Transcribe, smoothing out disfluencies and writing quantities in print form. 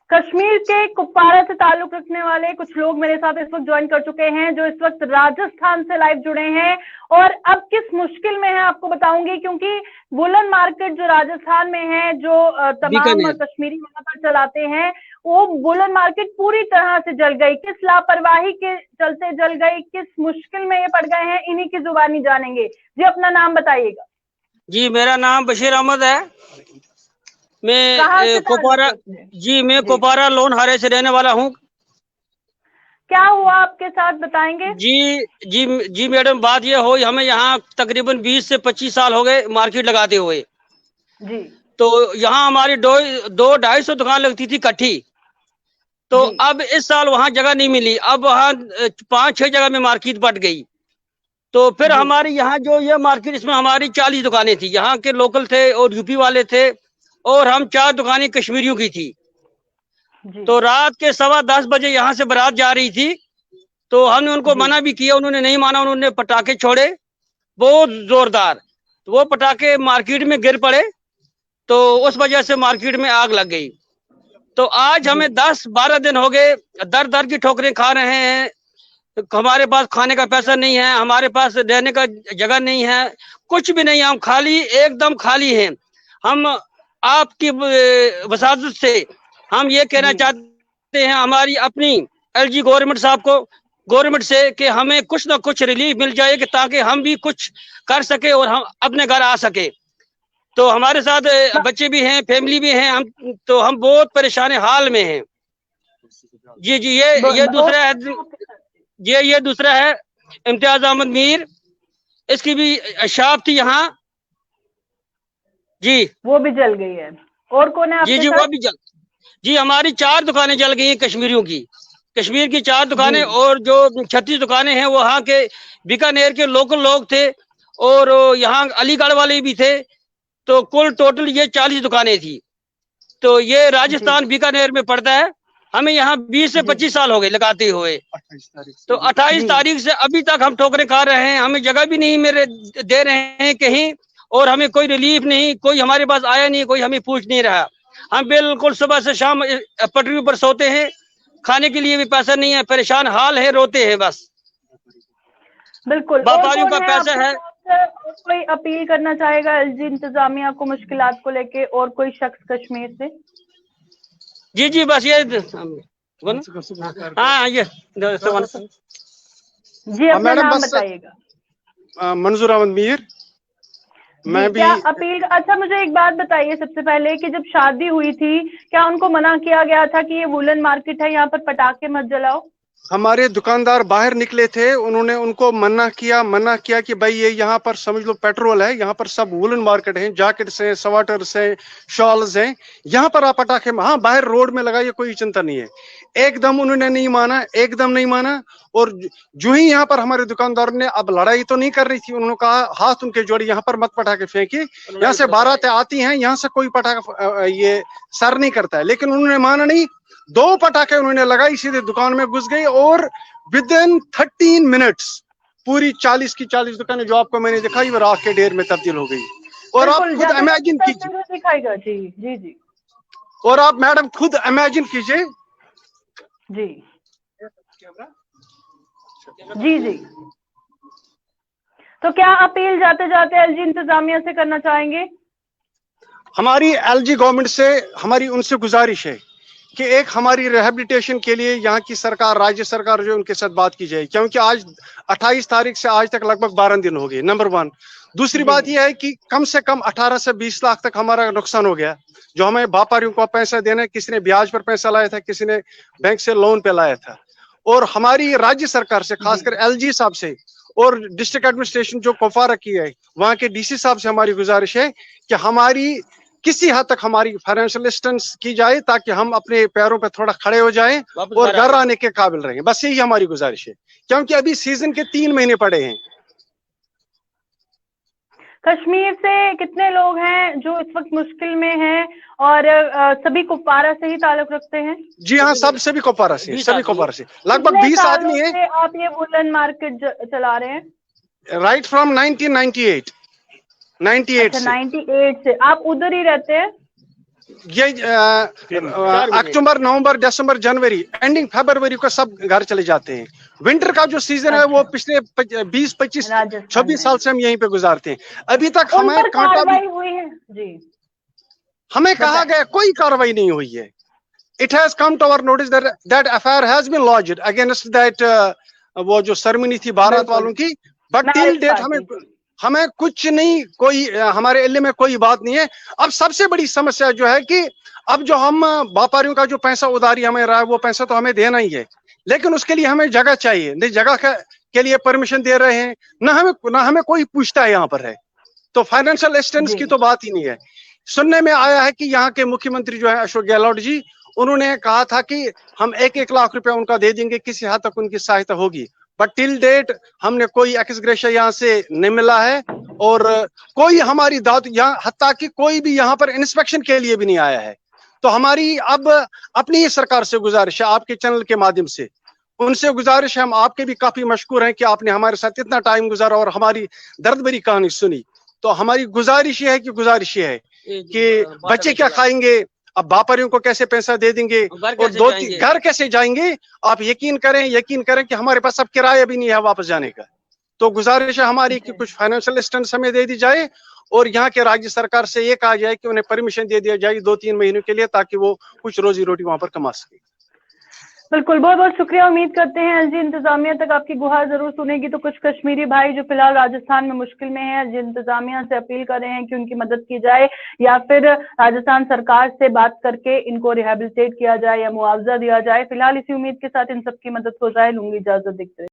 कश्मीर के कुपवारा से ताल्लुक रखने वाले कुछ लोग मेरे साथ इस वक्त ज्वाइन कर चुके हैं, जो इस वक्त राजस्थान से लाइव जुड़े हैं। और अब किस मुश्किल में है आपको बताऊंगी, क्योंकि वुलन मार्केट जो राजस्थान में है, जो तमाम कश्मीरी वहां पर चलाते हैं, वो वुलन मार्केट पूरी तरह से जल गई। किस लापरवाही के चलते जल गई, किस मुश्किल में ये पड़ गए हैं, इन्हीं की जुबानी जानेंगे। जी अपना नाम बताइएगा। जी मेरा नाम बशीर अहमद है। मैं कुपवारा मैं कुपवारा लोनहारे से रहने वाला हूँ। क्या हुआ आपके साथ बताएंगे? जी मैडम, बात ये हो, हमें यहाँ तकरीबन 20 से 25 साल हो गए मार्केट लगाते हुए। जी। तो यहाँ हमारी 200-250 दुकान लगती थी इकट्ठी। तो अब इस साल वहाँ जगह नहीं मिली, अब वहाँ 5-6 जगह में मार्केट बट गई। तो फिर हमारी यहाँ जो ये मार्केट, इसमें हमारी 40 दुकानें थी, यहाँ के लोकल थे और यूपी वाले थे, और हम 4 दुकानें कश्मीरियों की थी। तो रात के 10:15 बजे यहाँ से बारात जा रही थी, तो हमने उनको मना भी किया, उन्होंने नहीं माना। उन्होंने पटाखे छोड़े बहुत जोरदार, तो वो पटाखे मार्केट में गिर पड़े, तो उस वजह से मार्केट में आग लग गई। तो आज हमें 10-12 दिन हो गए दर दर की ठोकरें खा रहे हैं। हमारे पास खाने का पैसा नहीं है, हमारे पास रहने का जगह नहीं है, कुछ भी नहीं है, हम खाली, एकदम खाली हैं। हम आपकी वसादत से हम ये कहना चाहते हैं, हमारी अपनी एलजी गवर्नमेंट साहब को, गवर्नमेंट से, कि हमें कुछ ना कुछ रिलीफ मिल जाए, कि ताकि हम भी कुछ कर सके और हम अपने घर आ सके। तो हमारे साथ बच्चे भी हैं, फैमिली भी हैं, हम बहुत परेशान हाल में हैं। जी ये दूसरा है। ये दूसरा है इम्तियाज अहमद मीर, इसकी भी शॉप थी यहाँ। जी वो भी जल गई है। और कौन है आपके साथ? वो भी जी हमारी 4 दुकानें जल गई हैं कश्मीरियों की। कश्मीर की 4 दुकानें, और जो 36 दुकानें हैं वो वहाँ के बीकानेर के लोकल लोग थे, और यहाँ अलीगढ़ वाले भी थे। तो कुल टोटल ये 40 दुकानें थी। तो ये राजस्थान बीकानेर में पड़ता है। हमें यहाँ 20 से 25 साल हो गए लगाते हुए। तो 28 तारीख से अभी तक हम ठोकरें खा रहे हैं, हमें जगह भी नहीं दे रहे हैं कहीं, और हमें कोई रिलीफ नहीं, कोई हमारे पास आया नहीं, कोई हमें पूछ नहीं रहा। हम बिल्कुल सुबह से शाम पटरी पर सोते हैं, खाने के लिए भी पैसा नहीं है, परेशान हाल है, रोते हैं बस। बिल्कुल। व्यापारियों का पैसा है। कोई अपील करना चाहेगा एलजी इंतजामिया को मुश्किलात को लेके, और कोई शख्स कश्मीर से? जी बस ये हाँ, ये जी अपना नाम बताइएगा। मंजूर अहमद मीर। मैं भी क्या अपील। अच्छा मुझे एक बात बताइए सबसे पहले, कि जब शादी हुई थी, क्या उनको मना किया गया था कि ये वुलन मार्केट है, यहाँ पर पटाखे मत जलाओ? हमारे दुकानदार बाहर निकले थे, उन्होंने उनको मना किया कि भाई ये यहाँ पर समझ लो पेट्रोल है, यहाँ पर सब वुलन मार्केट है, जैकेट्स हैं, स्वेटर्स हैं, शॉल्स हैं, यहाँ पर आप पटाखे हाँ बाहर रोड में लगाइए, कोई चिंता नहीं है। एकदम उन्होंने नहीं माना, एकदम नहीं माना। और जो ही यहाँ पर हमारे दुकानदार ने, अब लड़ाई तो नहीं कर रही थी, उन्होंने कहा हाथ उनके जोड़े, यहाँ पर मत पटाखे फेंकी, यहाँ से बारातें आती हैं, यहाँ से कोई पटाखा ये सर नहीं करता है। लेकिन उन्होंने माना नहीं, 2 पटाखे उन्होंने लगाई, सीधे दुकान में घुस गई, और विद इन 13 मिनट्स पूरी 40 की 40 दुकानें जो आपको मैंने दिखाई वो राख के ढेर में तब्दील हो गई। और आप खुद इमेजिन कीजिए। जी। और आप मैडम खुद इमेजिन कीजिए। जी। तो क्या अपील जाते जाते एलजी इंतजामिया से करना चाहेंगे? हमारी एलजी गवर्नमेंट से हमारी उनसे गुजारिश है कि एक हमारी रिहेबिलिटेशन के लिए यहाँ की सरकार, राज्य सरकार जो उनके साथ बात की जाए, क्योंकि आज 28 तारीख से आज तक लगभग 12 दिन हो गए, नंबर 1। दूसरी बात यह है कि कम से कम 18 से 20 लाख तक हमारा नुकसान हो गया, जो हमें व्यापारियों को पैसा देना है, किसी ने ब्याज पर पैसा लाया था, किसी ने बैंक से लोन पे लाया था। और हमारी राज्य सरकार से, खासकर एलजी साहब से और डिस्ट्रिक्ट एडमिनिस्ट्रेशन जो कुपवारा की है, वहां के डीसी साहब से हमारी गुजारिश है कि हमारी किसी हद तक हमारी फाइनेंशियल असिस्टेंस की जाए, ताकि हम अपने पैरों पर थोड़ा खड़े हो जाएं और घर आने के काबिल रहें। बस यही हमारी गुजारिश है, क्योंकि अभी सीजन के 3 महीने पड़े हैं। कश्मीर से कितने लोग हैं जो इस वक्त मुश्किल में हैं, और सभी कुपवारा से ही ताल्लुक रखते हैं? जी हाँ, सभी कुपवारा से, सभी कुपवारा से लगभग 20 आदमी है। आप ये वुलन मार्केट चला रहे हैं? राइट फ्रॉम 1998 98 से। आप उधर ही रहते हैं? ये अक्टूबर, नवंबर, दिसंबर, जनवरी, एंडिंग फरवरी को सब घर चले जाते हैं। विंटर का जो सीजन है वो पिछले 20, 25, 26 साल से हम यहीं पे गुजारते हैं। अभी तक हमें कार्रवाई हुई है जी? हमें कहा गया कोई कार्रवाई नहीं हुई है। It has come to our notice that FIR has been lodged against that वो जो सेरेमनी थी बारात वालों की, बट टिल डेट हमें कुछ नहीं, कोई हमारे एरिया में कोई बात नहीं है। अब सबसे बड़ी समस्या जो है कि अब जो हम व्यापारियों का जो पैसा उधारी हमें रहा है वो पैसा तो हमें देना ही है, लेकिन उसके लिए हमें जगह चाहिए। नहीं जगह के लिए परमिशन दे रहे हैं, ना हमें कोई पूछता है यहाँ पर है, तो फाइनेंशियल असिस्टेंस की तो बात ही नहीं है। सुनने में आया है कि यहाँ के मुख्यमंत्री जो है अशोक गहलोत जी, उन्होंने कहा था कि हम 1-1 लाख रुपया उनका दे देंगे, किसी हद तक उनकी सहायता होगी, बट टिल डेट हमने कोई एक्स ग्रेशिया यहाँ से नहीं मिला है और कोई हमारी दाद यहाँ, हत्ता कि कोई भी यहाँ पर इंस्पेक्शन के लिए भी नहीं आया है। तो हमारी अब अपनी ही सरकार से गुजारिश है, आपके चैनल के माध्यम से उनसे गुजारिश है, हम आपके भी काफी मशकूर हैं कि आपने हमारे साथ इतना टाइम गुजारा और हमारी दर्द भरी कहानी सुनी। तो हमारी गुजारिश ये है कि बच्चे क्या खाएंगे, अब व्यापारियों को कैसे पैसा दे देंगे और 2-3 घर कैसे जाएंगे। आप यकीन करें कि हमारे पास अब किराया भी नहीं है वापस जाने का। तो गुजारिश है हमारी कि कुछ फाइनेंशियल असिस्टेंस हमें दे दी जाए और यहाँ के राज्य सरकार से ये कहा जाए कि उन्हें परमिशन दे दिया जाए 2-3 महीनों के लिए, ताकि वो कुछ रोजी रोटी वहां पर कमा सके। बिल्कुल, बहुत बहुत शुक्रिया। उम्मीद करते हैं एलजी इंतजामिया तक आपकी गुहार जरूर सुनेगी। तो कुछ कश्मीरी भाई जो फिलहाल राजस्थान में मुश्किल में हैं, एलजी इंतजामिया से अपील कर रहे हैं कि उनकी मदद की जाए या फिर राजस्थान सरकार से बात करके इनको रिहेबिलिटेट किया जाए या मुआवजा दिया जाए। फिलहाल इसी उम्मीद के साथ इन सबकी मदद हो जाए। लूंगी इजाजत, देखते रहिए।